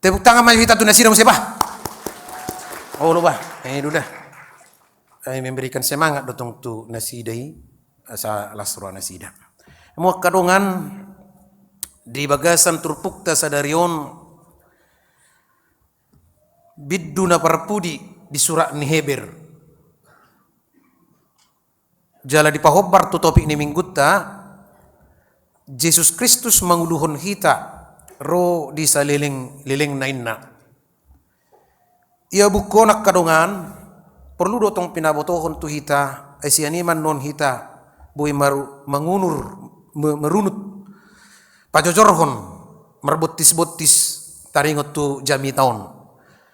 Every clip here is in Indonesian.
Tepuk tangan maju kita tu nasida musibah. Oh lupa, ini sudah. Memberikan semangat dotong tu nasidai asa lasro nasida. Mau kadongan di bagasan turpukta sadarion bidduna parpudi di surat ni Heber. Jala di pahobbar tu topik ni minggutta Yesus Kristus manguluhon hita ro di saliling nainna. Ia bukonak kadongan perlu dotong pinabotohon tu hita asianiman non hita boy mangunur merunut pajojorhon merbotis-botis taringot tu jami taon.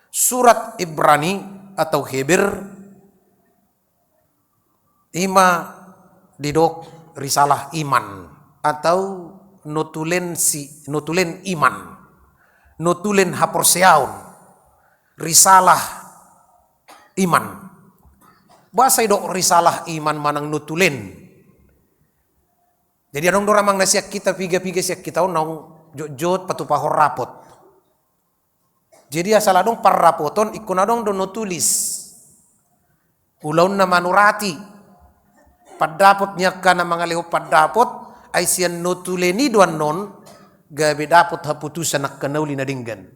Surat Ibrani atau Heber ima didok risalah iman atau notulen iman, notulen haporseaun, risalah iman. Bahasa dok risalah iman manang notulen. Jadi adong doramang nasiak kita piga siak kita naung jot patupahor rapot. Jadi asal adong par rapoton ikun adong do notulis. Ulaun na manurati. Padapotnya kana mangaleho padapot ay siyan notuleni duan non gabe dapot haputusan nak kanauli na dinggan.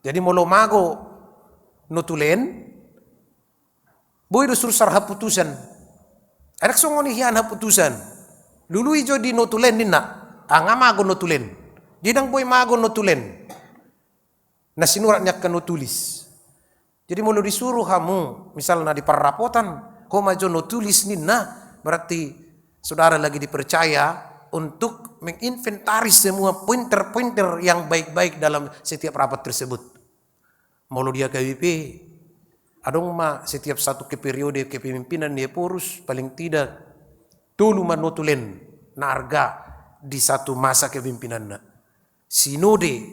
Jadi molo mago notulen boy do sursar haputusan. Anak songoni hian haputusan. Dulu ijo di notulen dinna. Anga mago notulen. Jidang boy mago notulen. Na sinuratnya kan notulis. Jadi mulu disuruh kamu, misalnya di parapotan, kau maju notulis nina, berarti saudara lagi dipercaya untuk menginventaris semua pointer-pointer yang baik-baik dalam setiap rapat tersebut. Mulu dia KWP, adong ma setiap satu periode kepemimpinan dia porus paling tidak tulu manotulen narga di satu masa kepemimpinan. Sinode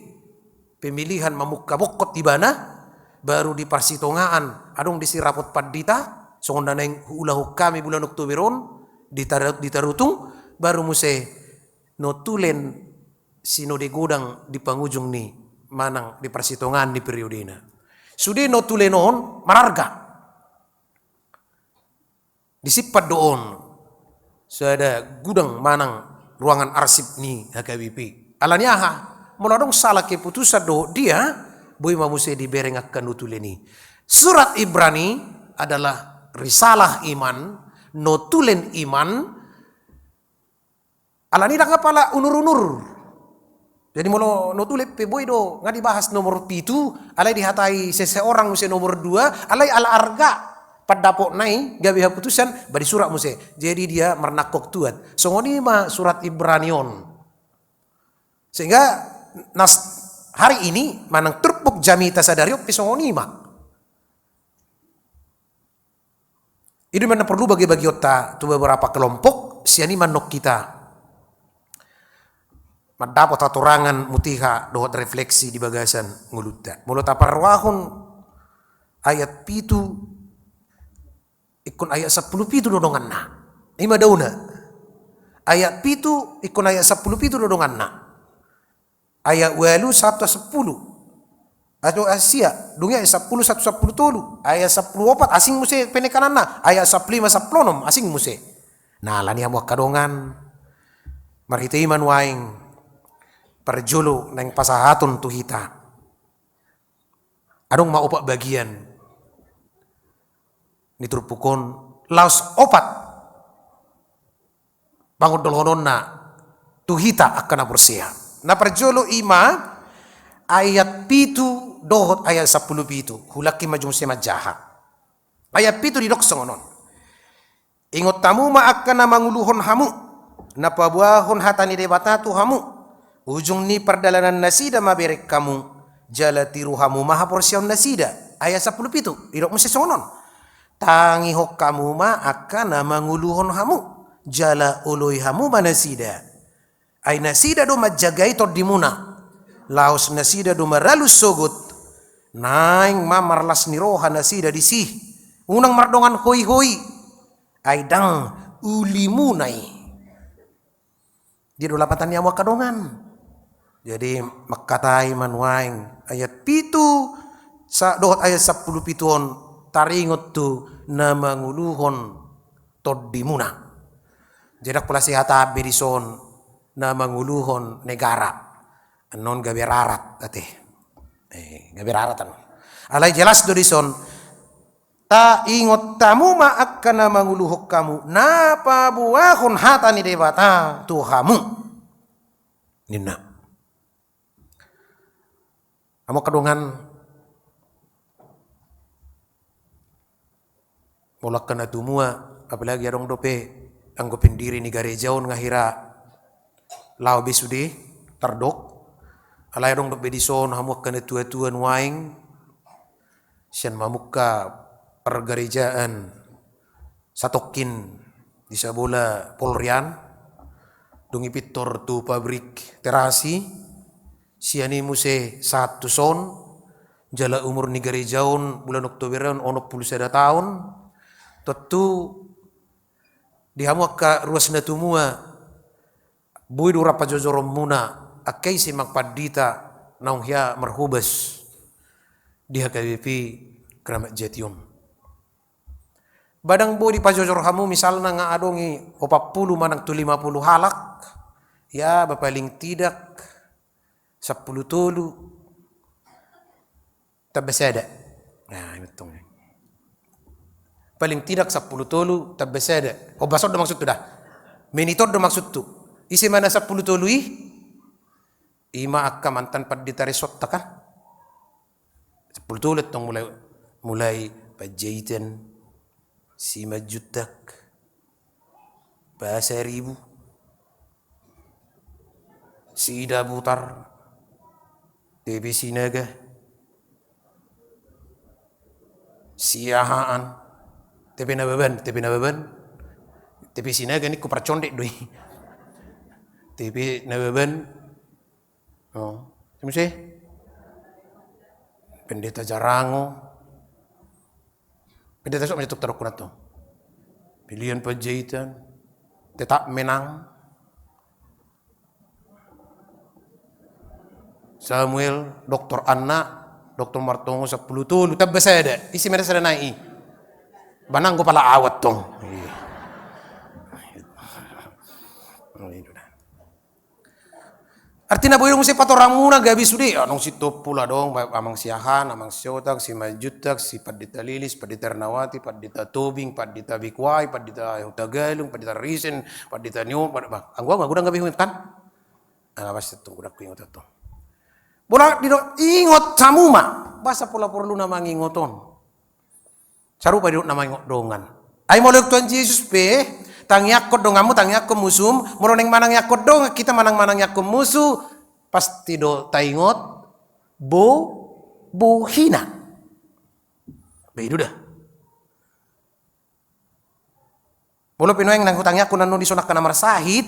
pemilihan mamukabokot di mana? Baru di Parsitongaan adong disi rapot padita songon daneng ulahu kami bulan Oktoberon ditarutung baru muse notulen sinode godang di pangujung ni manang di Parsitongaan di periodena sude notulenon mararga disipat doon ada gudang manang ruangan arsip ni HKBP alaniaha muladong salah keputusan do dia boy mamuse diberengakkan notuleni. Surat Ibrani adalah risalah iman, notulen iman. Alani dak pala unur-unur. Jadi molo notule pe boy do nga dibahas nomor 7, alai dihatai seseorang muse nomor 2, alai ala arga padapok nai gabi haputusan bari surat muse. Jadi dia mernakok tuan. Songoni ma surat Ibranion. Sehingga hari ini manang turpuk jami tasadario pisongonima. Ini mana perlu bagi-bagi otak tu beberapa kelompok siani manok kita. Mendapat aturangan mutiha dohot refleksi di bagasan nguluta. Mulut aparwahun ayat pitu ikun ayat 10 pitu dodongan na. Ima dauna. Ayat pitu ikun ayat 10 pitu dodongan na. Ayat walu 1-10 atau Asia dunia 10-1-10 tolu ayat 10-4 asing muse penekanana ayat 15-16 asing muse nah lani amu kadongan marhita iman waing perjulu neng pasahatun tu hita adong maupak bagian niturpukon laos opat bangun dolhononna tu hita akan abursia. Na perjolo ima ayat pitu dohot ayat 10 pitu hulaki majung sema jahat ayat pitu didok songonon ingot tamu ma akan manguluhon hamu napabuahon hatani debata tu hamu ujung ni perdalanan nasida maberek kamu jala tiru hamu maha porsion nasida ayat 10 pitu didok mesti songonon tangi hok kamu ma akan manguluhon hamu jala uloi hamu manasida ay nasida do majagai to dimuna laos nasida do maralus sogut naing mamarlas niroha nasida disih unang mardongan hoi ay dang ulimunay di do lapatan yawa kadongan Jadi makatai manwaing ayat pitu sa dohot ayat 10 pituon taringot tu na manguluhon toddimuna. Jedak pula si hata berison na manguluhon negara. Anon gabirarat ate. Gabirarat ano. Alay jelas do dison ta ingot tamu ma akkana manguluhok kamu na pabuahon hata ni debata tuhamu. Nina. Amo kadungan mulak kana tumua apalagi adong dope anggo pendiri ni garejaon ngahira lao besudi tardok alai adong dope dison hamuak kana tua-tuan waing sian mamukka pergarejaan satokin di sabola polrian dungi pitor tu pabrik terasi siani muse 1 son jala umur ni garejaon bulan Oktoberan onok 10 tahun tentu dihamuak ka ruas na tumua bui dura pajojorom muna akai si magpadita naung hia marhubas diha KBP Kramat Jatium badang bo di pajojor hamu misalna nga adongi 40 manang tu 50 halak ya bapaling tidak 10 tolu tabasada. Nah, itu. Paling tidak 10 tolu tabasada. Oh, basod do maksud tu dah. Menitor do maksud tu. Isi mana 10 tolu ima akka mantan padita resort kan? 10 tolu tong mulai pajahitan si majutak bahasa ribu si ida butar TV Sinaga, Siahaan, TV Nababan, TV Sinaga ni ku percondek doi. TV Nababan, oh, cuma sih, Pendeta Jarango, Pendeta sok menyetuk teruk kunat tu, pilihan pajahitan, tetap menang. Samuel, Dr. Anna, Dr. Martongo 10 tulu tabasada. Isi mereka sada nai. Banang ko pala awat tong. Artinya boy musi patorang muna gabi sudi. Anong si pula dong, amang siahan, amang siotak, si majutak, si Padita Lilis, Padita Ernawati, Padita Tobing, Padita Bikwai, Padita Tagalung, Padita Risen, Padita New, anggo magudang gabi huwit kan? Pasti itu gudak ingot itu. Bola didok ingot samuma basa pula perlu nama ngingoton sarupa didok nama ingot dongan ay molek Tuhan Yesus pe tangyakot dongamu tangyakot musum moroneng manang yakot dong kita manang yakot musuh pasti do taingot bo hina begitu dah bola pinoeng nang hutang yakot nanu disonak kana marsahid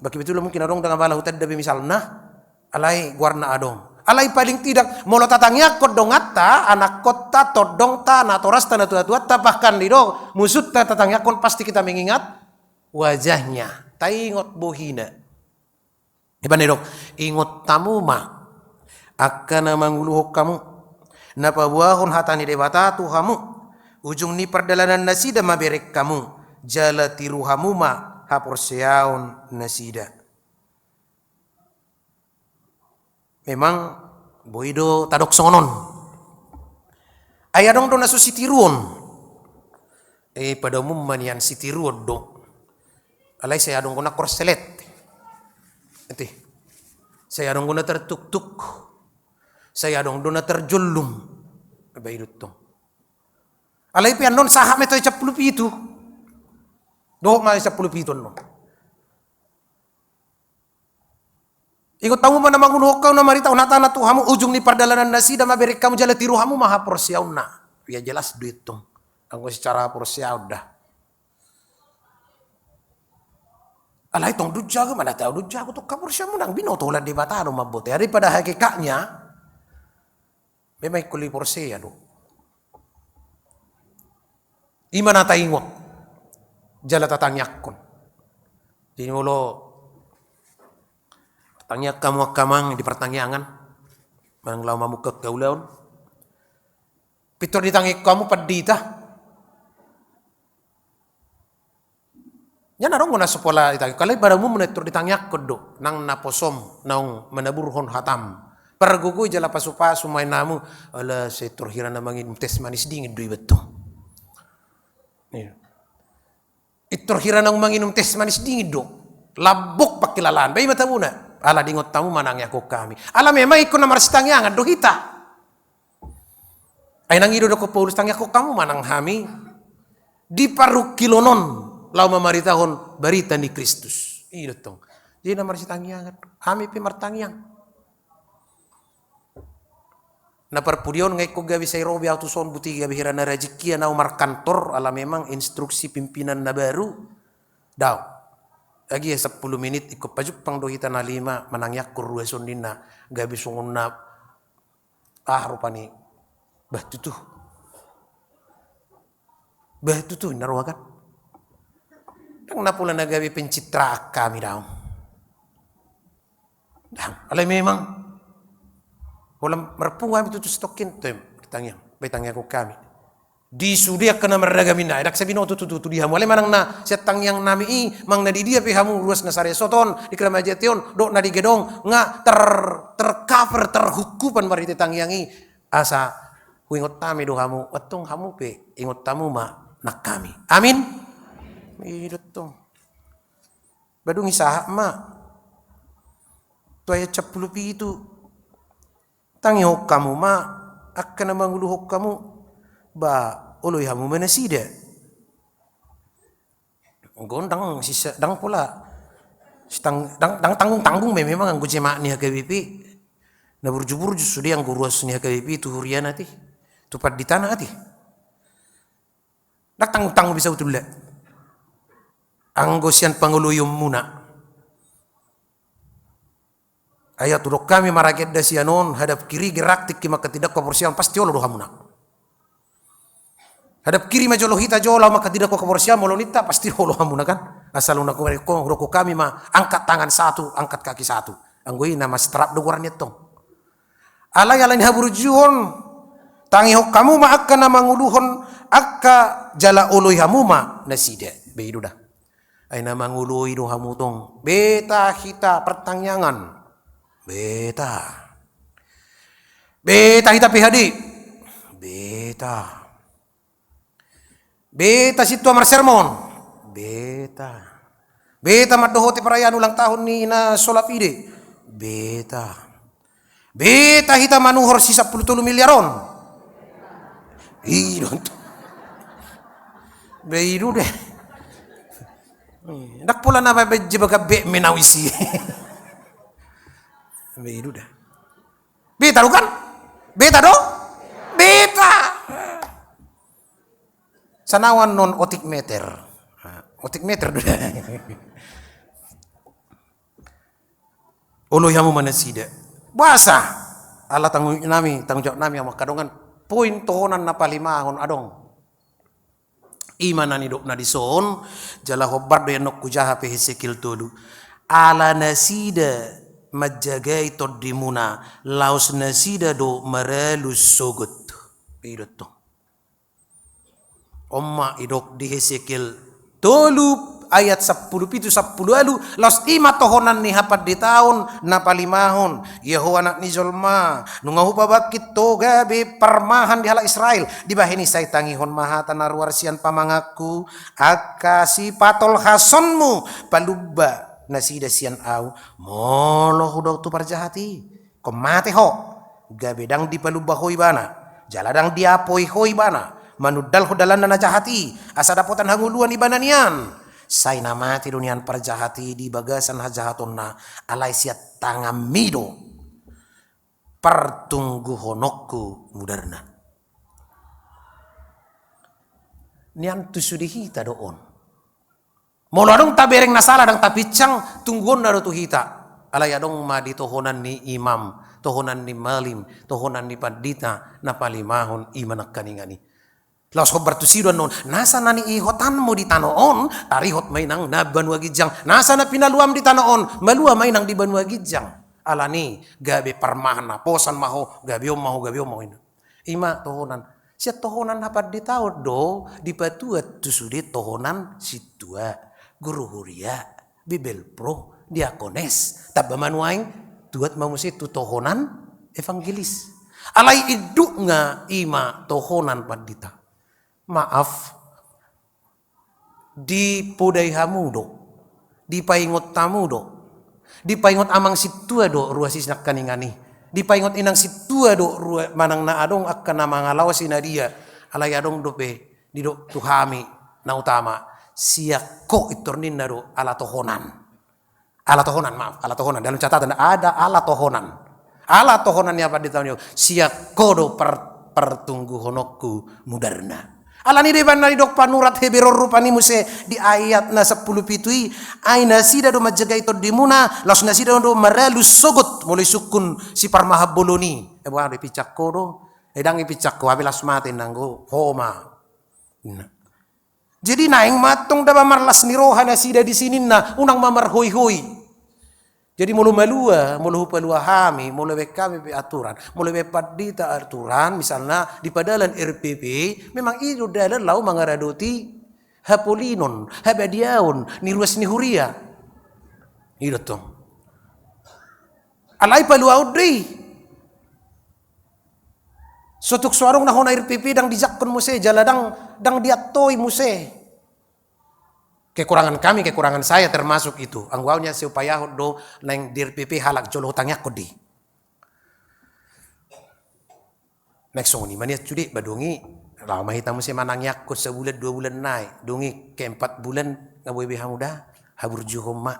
bagi betul mungkin adong dengan bala hutad dabi misalna alai guarna adong alai paling tidak molo tatangnya kodong atta anak kota todong ta natoras tanah tua bahkan lido musut tatangnya kon pasti kita mengingat wajahnya taingot bohina iban dok ingot tamu ma akan manguluhok kamu napa buahon hatani debata tuhamu ujung ni perdalanan nasida maberek kamu jala tiruhamu ma haporseaun nasida. Memang boido tadok sonon. Ayadong do nasu sitiruon. Pada umum manian sitiruon do. Alai saya adong guna korselet. Enti. Saya adong guna tertuk-tuk. Saya adong guna terjolum. Baidut to. Alai pian non saham itu 10 pitu. Do ma 10 pitu no. Ikut tamu mana mangun kau na marita unata na tuhamu ujung ni perdalanan nasi dan maberik kamu jala tiruhamu maha porsiauna. Ya jelas duit tuh. Anggo secara porsia udah. Alai tong duja ke mana tahu duja aku tuh kapur siamu nang bino tuh di bataro mabote. Daripada hakikatnya memang kuli porsia do. Imana taingot jala tatang yakon. Jadi mulo Tangyak kamu akamang di pertanyaan. Manang lau mamukak gaulaon. Pitor ditangik kamu padita. Yan arong muna sekolah itang. Kalau baramu menetur ditangyak kodo nang naposom nang menaburhon hatam. Pergugu jala pasu-pasu main namu ala setur hira namangin tes manis dingin dui betul. Itur hira nang manginum tes manis dingin do. Labok pakilalaan. Bayi mata muna. Ala dingot tamu manang yako kami. Ala memang ikut namar setangyangan do hita. Ay nang ido do ko Paulus tangyak ko kamu manang hami. Di paru kilonon. Lau mamaritahon barita ni Kristus. Iya tong. Jadi namar setangyangan. Hami pi martangyang. Na perpudion ngai ko gabi say robi auto son buti gabi hira na rejekia na umar kantor ala memang instruksi pimpinan na baru. Daw. Lagi 10 menit ikut pajuk pang dohita na 5 manangyak kurua son dina gabi sungun na rupani. Bah tuh. Bah tuh naruakan. Nang napula na gabi pencitra kami daw. Alay memang walang marpunga itu stokin tem ditanya betangnya ko kami di sudia kana maragamin na dak sabino tu dia wala manang na setang yang nami mang na di dia pe hamu ruas na sare soton di kramajation do na di gedong nga tercover terhukupan mari tang yangi asa huingot tami do hamu watong hamu pe ingot tamu ma nak kami amin idotong badung isaha ma tu ayat 10 itu tangi hok kamu ma akan mangulu hok kamu ba oloy hamu manasida gondang sisa dang pula dang tanggung memang anggo jema ni HKBP na burju-burju sudah yang guruas ni HKBP tu hurian ati tupat di tanah ati dak tanggung bisa utul anggo sian panguluyum muna ayat urok kami maraket dasianon hadap kiri gerak tik maka tidak keporsian pasti olo dohamuna hadap kiri majolo hita jola maka tidak keporsian molonita pasti olo hamuna kan asal una ko roko kami ma angkat tangan satu angkat kaki satu anggoi nama strap dogoran itu alay alay haburjuhon tangi hok kamu ma akka na manguluhon akka jala oloy hamuma nasida beidu dah ay na manguluy do hamutong beta kita pertanyaan beta hita PhD beta situ amar sermon beta madohote perayaan ulang tahun ni na solapide beta hita manuhor si 10 miliaron beidu deh dak pula na beje baga be menawisi beidu dah beta do kan beta sanawan non otik meter do olo yamu manasida bahasa ala tanggung jawab nami yang makadongan poin tohonan na palimahon adong imanan hidup na dison jala hobar do yanok kujaha pe Hesekil tolu ala nasida majagai todimuna laos nasida do maralus sogot pidoto omma idok di Hesekil tolu ayat 10 pitu 10 alu laos ima tohonan ni hapat di tahun na palimahon Yehova anak ni Zolma nungahu babakit toga be permahan di hala Israel di bahini say tangihon mahatan narwarsian pamangaku akasi patol hasonmu palubba nasida sian au molo hudaw tu parjahati komate ho gabedang di palubba hoi bana jaladang diapoi hoi bana manudal hodalan na jahati asa dapotan hanguluan ibana nian say namati dunian parjahati di bagasan hajahaton na alay siat tangamido partunggu honokku mudarna nian tu sudihita doon molo adong tabereng nasala dang tapicang tungguon na do hita alay adong madi tohonan ni imam tohonan ni malim tohonan ni pandita na palimahon imanak kaningani laos hobar tu sidon non nasa nani ihotan mo di tanoon tarihot may nang na Banua Gijang nasa na pinaluam di tanoon maluam may nang di Banua Gijang Alani gabe parmahna posan maho gabe maho ini. Ima tohonan. Sia tohonan dapat ditahu do di patuat tu sudah tohonan situa guru huria bibel pro diakones tabba manuaing tuat mamusi tu tohonan evangelis. Alai iduk nga ima tohonan padita. Maaf di podai hamudo di paingot tamudo di paingot amang situa do ruasis nak kaningani di paingot inang situa do manang na adong akan na mga lawas ina dia alay adong dope di do tuhami na utama siya ko itornin na do ala tohonan maaf ala tohonan dalam catatan ada ala tohonan niya pa di tahun siya ko do pertunggu honokku mudarna. Alani deban na dok panurat hebero rupani muse di ayat na 10 pitui ay nasida do majaga ito dimuna las nasida do maralus sogot mulai sukun si parmahab boloni bukan di picakko do edang ipicakko abelas mate nanggo homa. Jadi naing matong daba marlas ni roha nasida di sini na unang mamar hoi. Jadi mulu palua hami, mulu kami aturan, mulu padita aturan, misalnya di padalan RPP, memang itu dalan lau mangaradoti hapolinon, habadiaun, niruas nihuria. Itu tuh. Alai palua udri. Sotuk suarong na hona RPP dang dijakon muse, jaladang dang diatoi muse. Kekurangan saya termasuk itu. Anggaunya supaya do neng DRPP halak jolo hutangnya kodi. Next song ni mania cudi badungi lama hitam musim manang yakut sebulan 2 bulan naik. Dungi ke 4 bulan ngaboy biha muda habur juhoma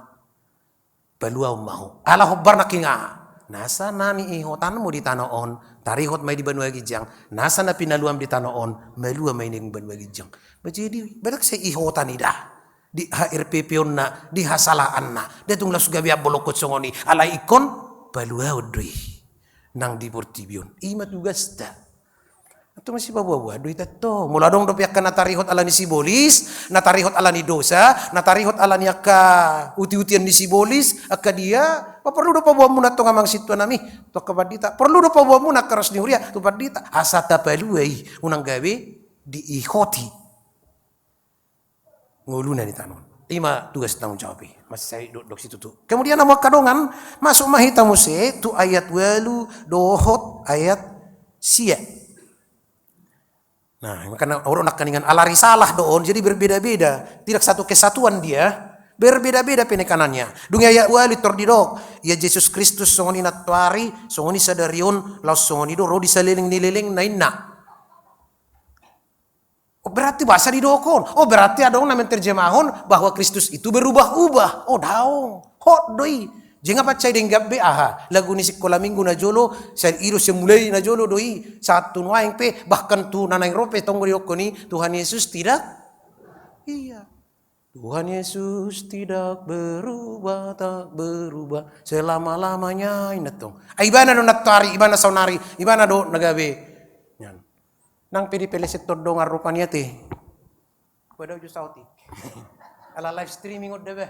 balua mau. Ala hobbar nakinga. Nasa nami ihotanmu di tanoon. Tarihot may di Banua Gijang. Nasa na pinaluam di tanoon. Malua may ning Banua Gijang. Jadi badak sa ihotan ida. Di HRPP na di hasalaan na detong las gabi bolokot songoni ala ikon balua udri nang di portibion imat tugas ta atau masih bawa duit to mula dong dopiak na tarihot ala ni sibolis na tarihot ala ni dosa na tarihot ala ni akka uti-utian ni sibolis akka dia perlu do pabuah muna to ngamang situ nami to kabadita perlu do pabuah muna karas ni huria to padita asata baluai unang gawe di ihoti nguluna di tanon. Ima tugas tanggung jawab. Masih saya dok situ tuh. Kemudian nama kadongan masuk mahita muse tu ayat walu dohot ayat sia. Nah, karena orang nak kaningan ala risalah doon jadi berbeda-beda. Tidak satu kesatuan dia. Berbeda-beda penekanannya. Dunia ayat walu tordidok. Ya Yesus Kristus songoni natwari, songoni sadarion, laus songoni do rodi saliling-nililing nainna. Oh, berarti bahasa didokon. Oh, berarti ada orang terjemahon bahwa Kristus itu berubah-ubah. Oh, daong. Hot doi. Jangan percaya dengan be aha. Lagu ni sekolah minggu na jolo, saya iru semulai na jolo doi. Satu nuaing pe bahkan tu nanai rope tonggo diokon ni Tuhan Yesus tidak. Iya. Tuhan Yesus tidak berubah, tak berubah selama-lamanya. Inatong. Ibana do natari, ibana saunari, ibana do nagabe. Nang pili-pili sektor dongar rupanya teh. Pada ujung sauti. Ala live streaming udah be.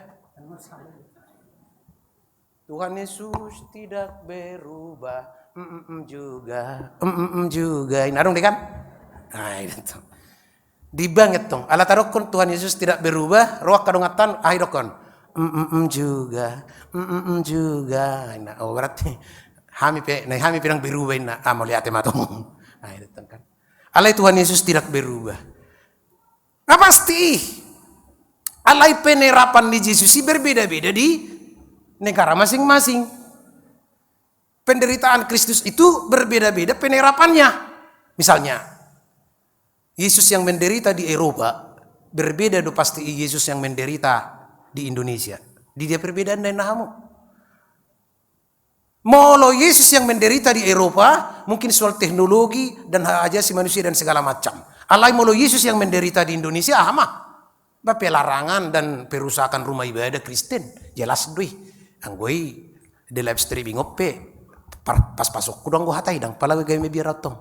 Tuhan Yesus tidak berubah. Juga. Ini adong deh kan? Nah itu. Di banget tong. Ala tarokon Tuhan Yesus tidak berubah. Roak kadongatan ahidokon. Juga. Nah, oh berarti hami pirang berubah na. Mau lihat matong. Nah itu kan. Alai Tuhan Yesus tidak berubah. Nah pasti. Alai penerapan di Yesus berbeda-beda di negara masing-masing. Penderitaan Kristus itu berbeda-beda penerapannya. Misalnya, Yesus yang menderita di Eropa berbeda do pasti Yesus yang menderita di Indonesia. Di dia perbedaan dan nahamu. Molo Yesus yang menderita di Eropa mungkin soal teknologi dan hak asasi manusia dan segala macam. Alai molo Yesus yang menderita di Indonesia mah pelarangan dan perusakan rumah ibadah Kristen jelas doi. Anggoi di live streaming ope pas pasok kudang gua hatai dang pala gaya biaratong.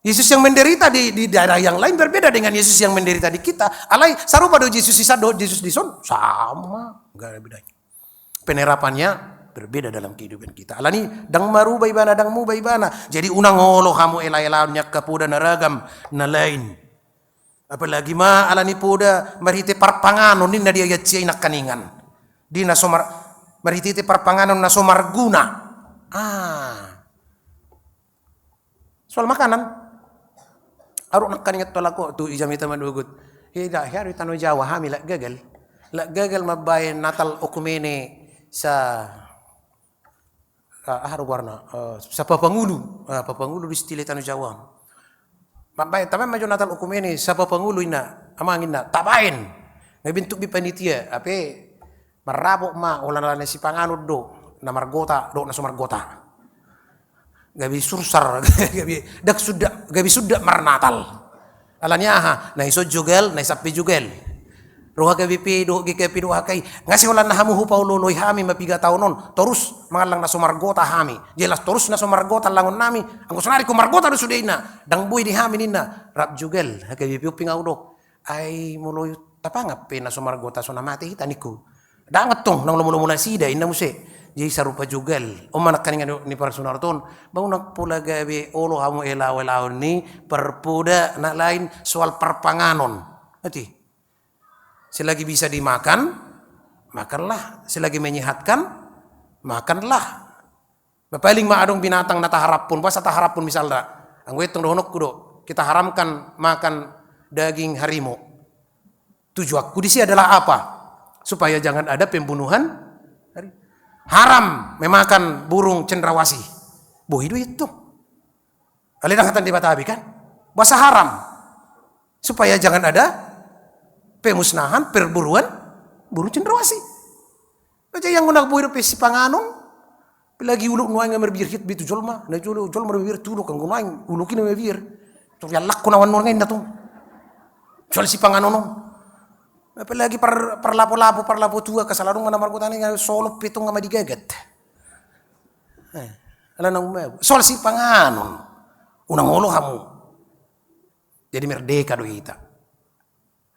Yesus yang menderita di daerah yang lain berbeda dengan Yesus yang menderita di kita. Alai sarupa do Yesus sisa do Yesus di son sama enggak ada bedanya. penerapannya berbeda dalam kehidupan kita. Alani dang maru baibana dang mu baibana. Jadi unang ngolo kamu ela-elanya kapuda naragam na lain. Apalagi ma alani puda marite parpanganon din na dia yatsi na kaningan. Di na somar marite parpanganon na somarguna. Soal makanan. Aro nak kaningat tolako tu ijamita madugut. Hida hari tanu Jawa hamil gagal. La gagal mabayan natal okumene sa warna sa Papangulo di stile tanu Jawa. Mabay taman majo natal okumene sa Papangulo ina amangin na tabain. Ngabintuk bi panitia ape marabok ma ulan si panganod do na margota do na sumargota. Gabi sursar gabi sudah marnatal. Alanya na iso jugel na isapi jugel. Roha gabi pido gikapi do hakai. Ngasi wala na hamu hupaw loloy hami mapiga taonon. Terus mangalang na sumargota hami. Jelas terus na sumargota langon nami. Ang kusunari ko margota do suday na. Dang buy di hami nina. Rap jugel gabi piuping audo. Ay muloy tapangap pe na sumargota so na mati hitaniku. Dangat tong nang lumulumunang sida inna muse. Jadi sarupa jugal. Manak kaningan ni para sunarton. Bang nak pula gabi olo hamu elaw ni perpuda nak lain soal perpanganon. Nanti selagi bisa dimakan, makanlah. Selagi menyehatkan, makanlah. Paling maadong binatang na taharap pun, basta taharap pun misalnya. Ang wetong dohonok kudo, kita haramkan makan daging harimau. Tujuanku di sini adalah apa? Supaya jangan ada pembunuhan. Haram memakan burung cendrawasih. Boh itu. Alina kata di Batabi kan? Bahasa haram. Supaya jangan ada pemusnahan, perburuan burung cendrawasih. Aja yang ngunak boh hidup si panganon. Lagi uluk nuang yang merbirhit bitu jolma. Na jol merbir tuluk kang nuang ulukin merbir. Tuh ya lak kunawan nuang tuh. Jol si panganon. Apalagi parlapo tua kasalarong nga namargutani nga solo pitong nga madigagat. Alam nang sol si panganon. Unang ulo hamu. Jadi merdeka do ita.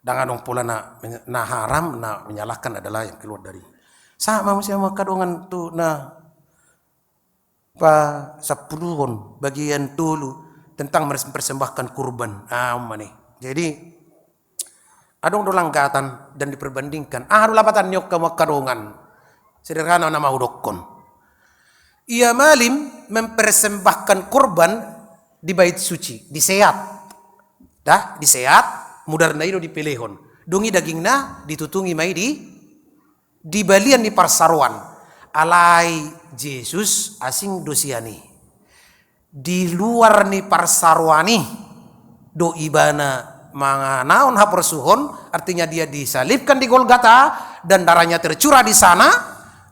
Danganong pula na haram na menyalahkan adalah yang keluar dari. Sama masih kadongan tu na pa 10 bagian dulu tentang mempersembahkan kurban. Jadi adong do langgatan dan diperbandingkan. Lapatan nyok ka makadongan. Sederhana nama udokkon. Ia malim mempersembahkan kurban di bait suci, di seat. Di seat, mudar na ino dipilihon. Dungi dagingna ditutungi mai di balian di parsaruan. Alai Yesus asing dosiani. Di luar ni parsaruani do ibana mga naon hapersuhon, artinya dia disalibkan di Golgata dan darahnya tercurah di sana.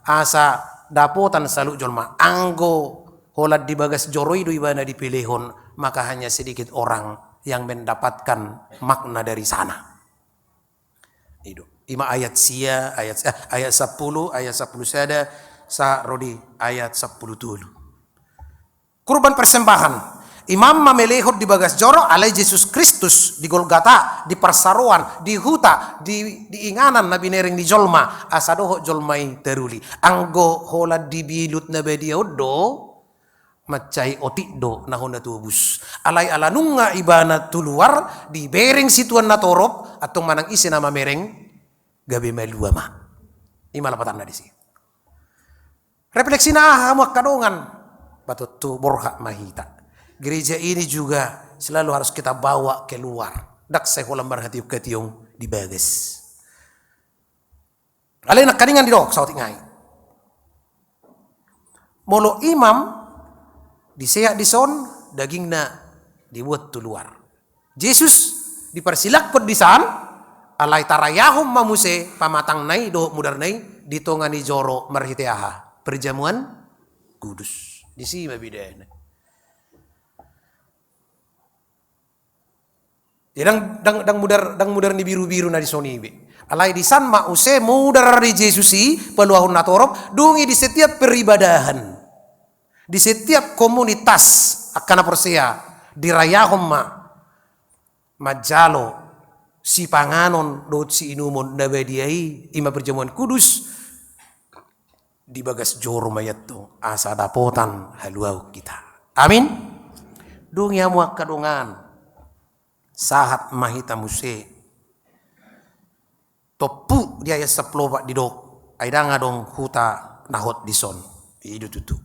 Asa dapotan salu jolma anggo holad di bagas joroi do ibana dipilihon, maka hanya sedikit orang yang mendapatkan makna dari sana. Itu ima ayat sia ayat 10 sada sa rodi ayat 10 dulu. Kurban persembahan. Imam mamelehot di bagas joro alai Yesus Kristus di Golgata, di persaruan, di huta, di inganan nabi nering di jolma asadoho jolmai teruli. Anggo hola dibilut na bediodo macai otikdo na honda tubus. Alai alanunga ibana tuluar di bereng situan na torop atau manang isi nama mereng gabe meluama. Imalapatan na di sini. Refleksi na hamak kadongan batut tu borha mahita. Gereja ini juga selalu harus kita bawa keluar. Dak saya kolam berhati ketiung di bagas. Alai nak kaningan di dok sautik ngai. Molo imam diseak di son dagingna dibuat tu luar. Yesus dipersilakkan di san alai tarayahum mamuse pamatang nai do mudar nai ditongani joro marhiteaha perjamuan kudus. Di sini mabidana. Ya dang mudar ni biru-biru na di soni be. Alai di san ma use mudar di Yesusi peluahun natorop dungi di setiap peribadahan. Di setiap komunitas akan persea dirayahom majalo si panganon dot si inumon na bediai ima perjamuan kudus di bagas joro mayat tu asa dapotan haluau kita. Amin. Dunia muak kadungan sahat mahita muse topu dia ya seploba di dok aidanga dong huta nahot dison idu tutu.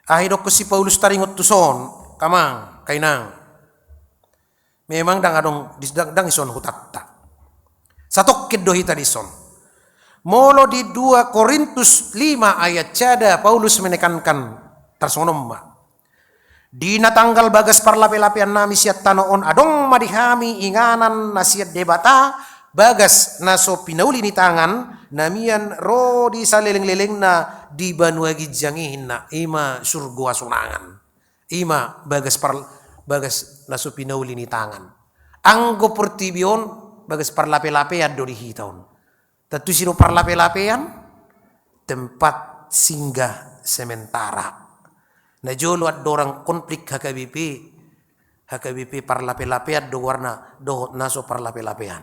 Ahidok si Paulus taringot tuson kamang kainang. Memang dang adong dang ison hutakta. Satok kedo hita dison. Molo di 2 Korintus 5 ayat cada Paulus menekankan tersonomma. Dina tanggal bagas parlape-lapean nami siat tanoon adong madihami inganan nasiat debata bagas naso pinauli ni tangan namian ro di saleleng-leleng na di banua gijangin na ima surga sunangan. Ima bagas naso pinauli ni tangan. Anggo pertibion bagas parlape-lapean do di hitaon. Tatu sino parlape-lapean tempat singgah sementara. Na jolo at dorang konflik HKBP parlape-lapean do warna do naso parlape-lapean.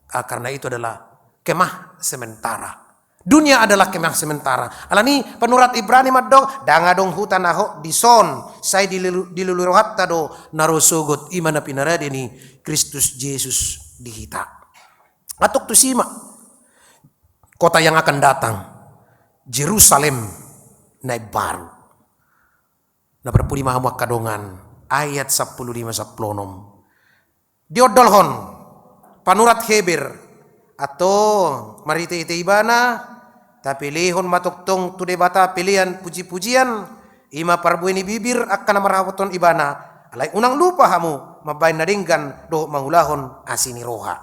Karena itu adalah kemah sementara. Dunia adalah kemah sementara. Alani penurat Ibrani madong dangadong hutan aho dison saya dilulur hatta do narosogot imana pinaradeni Kristus Yesus dihita. Atok tu sima kota yang akan datang Jerusalem naik baru. Na perpudi mahamuak kadongan ayat 15-16. Diodolhon panurat Heber atau marite ite ibana tapi lehon matoktong tu debata pilihan puji-pujian ima parbueni bibir akan marahawaton ibana alai unang lupa hamu mabain nadinggan do mangulahon asini roha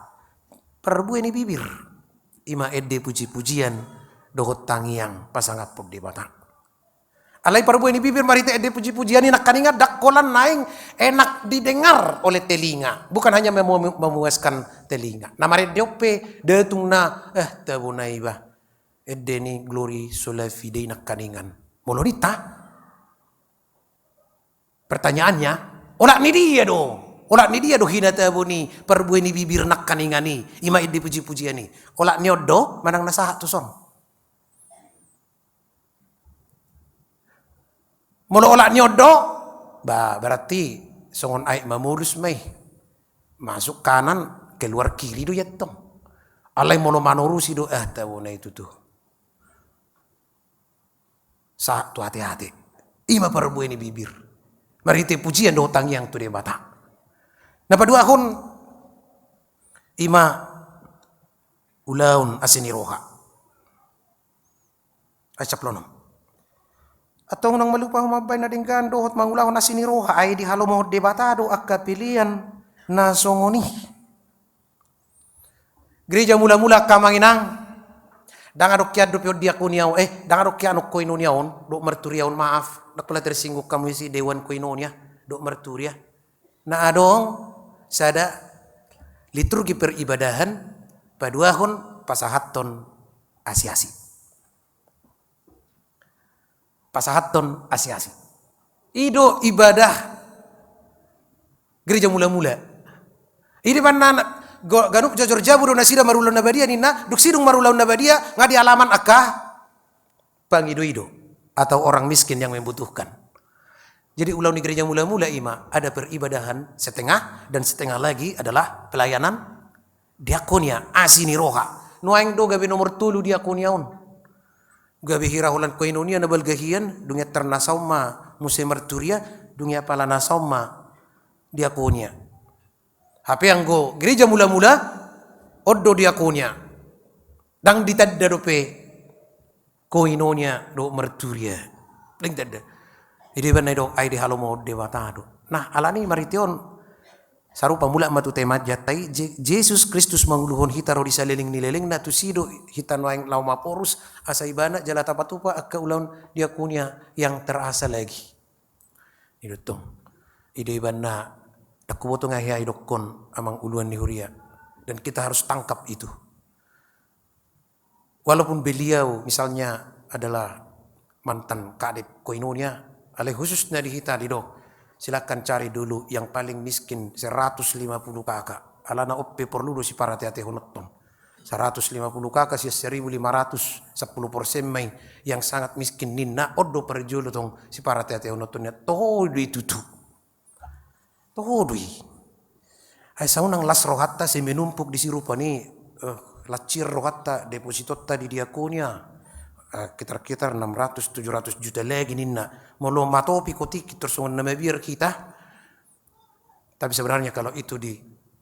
parbueni bibir ima edde puji-pujian dohot tangiang pasangat pop debata. Alai parbueni bibir marite ede puji-pujian ini nak kaninga dakkolan naing enak didengar oleh telinga, bukan hanya memuaskan telinga. Namare diope detung na tabunai ba ede ni glory sola fide nak kaningan. Molorita. Pertanyaannya, olak ni dia do. Olak ni dia do hina tabuni parbueni bibir nak kaningan ni, ima ede puji-pujian ni. Olak ni odo manang nasahat tu son. Molo olak nyodo, berarti songon aik mamurus mai. Masuk kanan, keluar kiri do yattong. Alai molo manorusi do tawona itu tuh. Sa tu hati-hati. Ima parbueni bibir. Marite pujian do tang yang tu de bata. Napa dua hun ima ulaun asini roha. Acaplonom. Atau nang malupa humabay na dinggan dohot mangulahon na siniroha ay di halo mo debatado akka pilihan na songoni. Gereja mula-mula kamanginang dangadok kya do diakoniaw dangadok kya no koinoniaon do merturiaon maaf nakpala tersingguk kamu si dewan koinonia do merturia na adong sada liturgi peribadahan paduahon pasahaton asiasi. Pasahaton asiasi. Ido ibadah gereja mula-mula. Ini mana ganuk jajor jabu do nasida marulau nabadia nina duk sidung marulau nabadia ngadi alaman akah pangido-ido atau orang miskin yang membutuhkan. Jadi ulau di gereja mula-mula ima ada peribadahan setengah dan setengah lagi adalah pelayanan diakonia asini roha. Nuaing do gabe nomor 3 diakoniaon. Gabi hirahulan koinonia nabal gahian dunia ternasauma muse merturia dunia pala nasauma diakonia. Hape yang go gereja mula-mula oddo diakonia. Dang ditadda dope koinonia do merturia. Ding tadda. Ide banai do ai di halomo dewatado. Nah, alani marition sarupa mula matu tema jatai Yesus Kristus manguluhon hita ro disaleling nileleng na tusido hita noeng lauma porus asa ibana jalata patupa akka ulaun diakunia yang terasa lagi. Idutong. Ide ibana takuboto ngahia idokon amang uluan ni huria dan kita harus tangkap itu. Walaupun beliau misalnya adalah mantan kadep koinonia, alai khususnya di hita didok. Silakan cari dulu yang paling miskin 150 kakak. Alana oppe perlu si para hati-hati honotton. 150 kakak sia 1.500 10% mai yang sangat miskin ninna odo perjolo tong si para tete onotonya todo itu tu todo ai saunang las rohatta se menumpuk di sirupa ni lacir rohatta depositotta di diakonia kitar-kitar 600-700 juta lagi ninna molo matopi kotik terus nama biar kita. Tapi sebenarnya kalau itu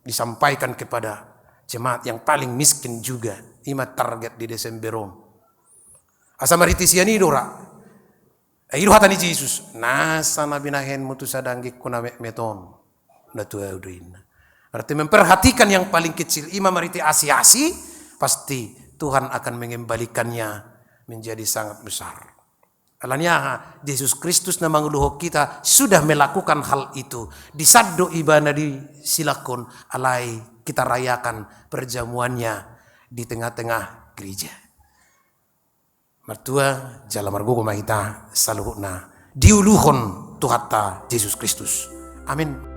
disampaikan kepada jemaat yang paling miskin juga, ima target di Desemberon. Asa mariti siani dora. Iru hatani Yesus. Nasa nabinahen mutu sadanggi kuna meton. Natu audin. Berarti memperhatikan yang paling kecil, ima mariti asi-asi, pasti Tuhan akan mengembalikannya menjadi sangat besar. Alanya Yesus Kristus na manguluhok kita sudah melakukan hal itu. Di saddo ibana di silakon alai kita rayakan perjamuannya di tengah-tengah gereja. Mertua jala margo kita saluhna diuluhon Tuhatta Yesus Kristus. Amin.